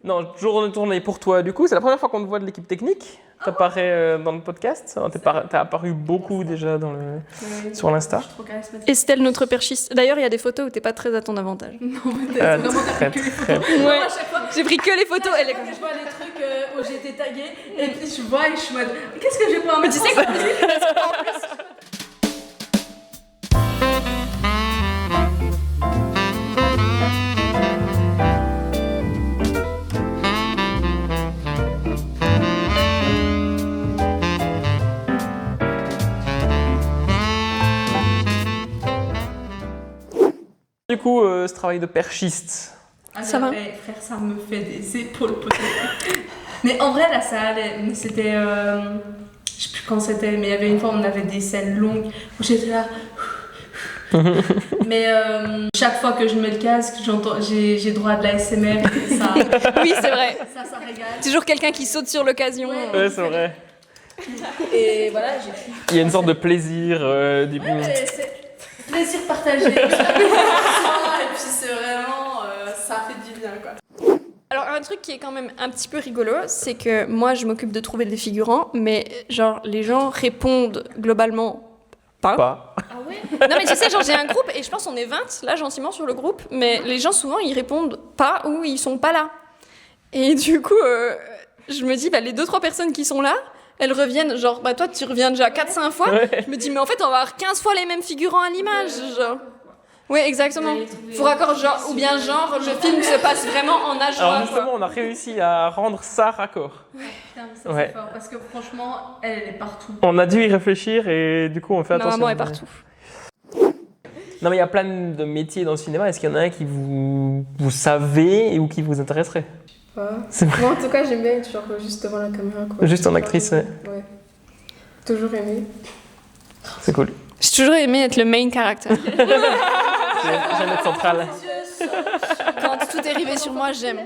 Non, toujours une tournée pour toi. Du coup, c'est la première fois qu'on te voit de l'équipe technique. T'apparais dans le podcast. T'as apparu beaucoup déjà sur l'Insta. Je suis trop charismatique. Estelle, notre perchiste. D'ailleurs, il y a des photos où t'es pas très à ton avantage. Non, mais c'est vraiment t'as pris que les photos. Ouais. Moi, à chaque fois, J'ai pris que les photos. Elle est quand je vois des trucs où j'ai été taguée, et puis je vois et je suis en mode qu'est-ce que je vais pouvoir Mais mettre tu sais quoi Du coup, ce travail de perchiste. Ça va. Frère, ça me fait des épaules peut-être. Mais en vrai, là, ça allait. Mais c'était. Je sais plus quand c'était, mais il y avait une fois, on avait des scènes longues où j'étais là. Mais chaque fois que je mets le casque, j'ai droit à de la SMR. Et ça, Oui, c'est vrai. ça régale. Toujours quelqu'un qui saute sur l'occasion. Ouais, c'est vrai. Et voilà, j'ai pu. Il y a une sorte de plaisir. C'est plaisir partagé. Et puis c'est vraiment. Ça fait du bien, quoi. Alors, un truc qui est quand même un petit peu rigolo, c'est que moi, je m'occupe de trouver des figurants, mais genre, les gens répondent globalement pas. Ah ouais? Non, mais tu sais, genre, j'ai un groupe et je pense qu'on est 20, là, gentiment, sur le groupe, mais les gens, souvent, ils répondent pas ou ils sont pas là. Et du coup, je me dis, bah, les 2-3 personnes qui sont là, elles reviennent, genre, bah, toi, tu reviens déjà 4-5 fois. Ouais. Je me dis, mais en fait, on va avoir 15 fois les mêmes figurants à l'image, genre. Oui, exactement. Faut raccord, genre, ou bien genre, le film se passe vraiment en âge Alors roi, justement, quoi. on a réussi à rendre ça raccord. Putain, mais ça, Ouais. c'est fort. Parce que franchement, elle est partout. On a dû y réfléchir et du coup, on fait Ma attention. maman est partout. Non, mais il y a plein de métiers dans le cinéma. Est-ce qu'il y en a un qui vous savez ou qui vous intéresserait? C'est vrai. Moi, en tout cas, j'aime bien être genre juste devant la caméra, quoi. Juste en actrice, ouais. Ouais. Toujours aimé. C'est cool. J'ai toujours aimé être le main character. J'aime être centrale. Quand tout est arrivé sur moi, j'aime.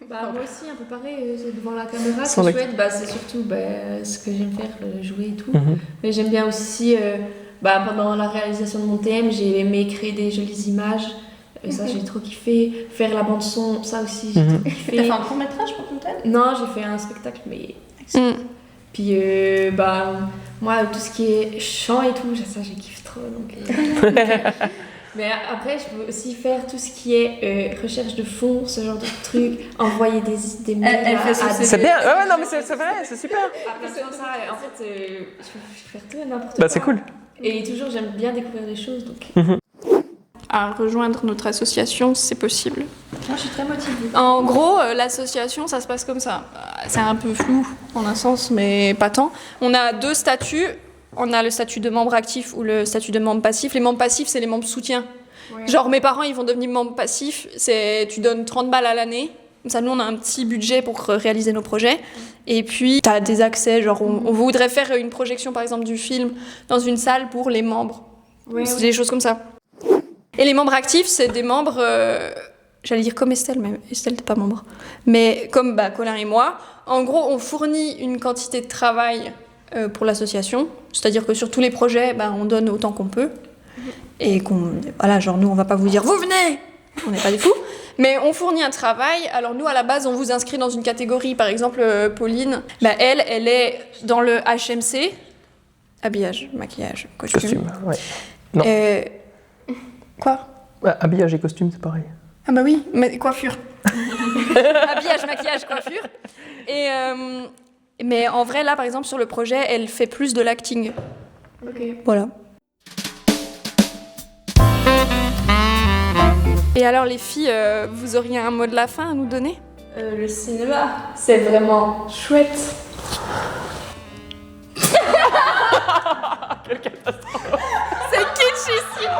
Bah, moi aussi, un peu pareil, c'est devant la caméra, Sans c'est la- chouette. Bah, c'est surtout ce que j'aime faire, jouer et tout. Mhm. Mais j'aime bien aussi, pendant la réalisation de mon TM, j'ai aimé créer des jolies images. Ça, j'ai trop kiffé. Faire la bande-son, ça aussi, j'ai trop T'as kiffé. fait un court métrage pour ton thème? Non, j'ai fait un spectacle, mais. Mm. Puis, moi, tout ce qui est chant et tout, ça, je kiffe trop. Donc, mais après, je peux aussi faire tout ce qui est recherche de fond, ce genre de truc, envoyer des mails. Elle fait son CV. C'est bien. Ouais, non, mais c'est vrai, c'est super. Après, comme ça, en fait, je peux faire tout et n'importe Bah, quoi. c'est cool. Et toujours, j'aime bien découvrir des choses. Donc. À rejoindre notre association, c'est possible. Moi, je suis très motivée. En gros, l'association, ça se passe comme ça. C'est un peu flou, en un sens, mais pas tant. On a 2 statuts. On a le statut de membre actif ou le statut de membre passif. Les membres passifs, c'est les membres soutien. Ouais. Genre, mes parents, ils vont devenir membres passifs. Tu donnes 30 balles à l'année. Comme ça, nous, on a un petit budget pour réaliser nos projets. Et puis, tu as des accès. Genre, on voudrait faire une projection, par exemple, du film dans une salle pour les membres. C'est des choses comme ça. Et les membres actifs, c'est des membres, j'allais dire comme Estelle, mais Estelle n'est pas membre. Mais comme Colin et moi, en gros, on fournit une quantité de travail pour l'association. C'est-à-dire que sur tous les projets, on donne autant qu'on peut. Et voilà, genre nous, on va pas vous dire « Vous venez !» On n'est pas des fous. Mais on fournit un travail. Alors nous, à la base, on vous inscrit dans une catégorie. Par exemple, Pauline, elle est dans le HMC. Habillage, maquillage, costume. Costume, ouais. Non. Quoi ? Bah, habillage et costume, c'est pareil. Ah bah oui, mais coiffure. Habillage, maquillage, coiffure. Et mais en vrai, là, par exemple, sur le projet, elle fait plus de l'acting. Ok. Voilà. Et alors, les filles, vous auriez un mot de la fin à nous donner ? Le cinéma, c'est vraiment chouette. C'est kitschissime.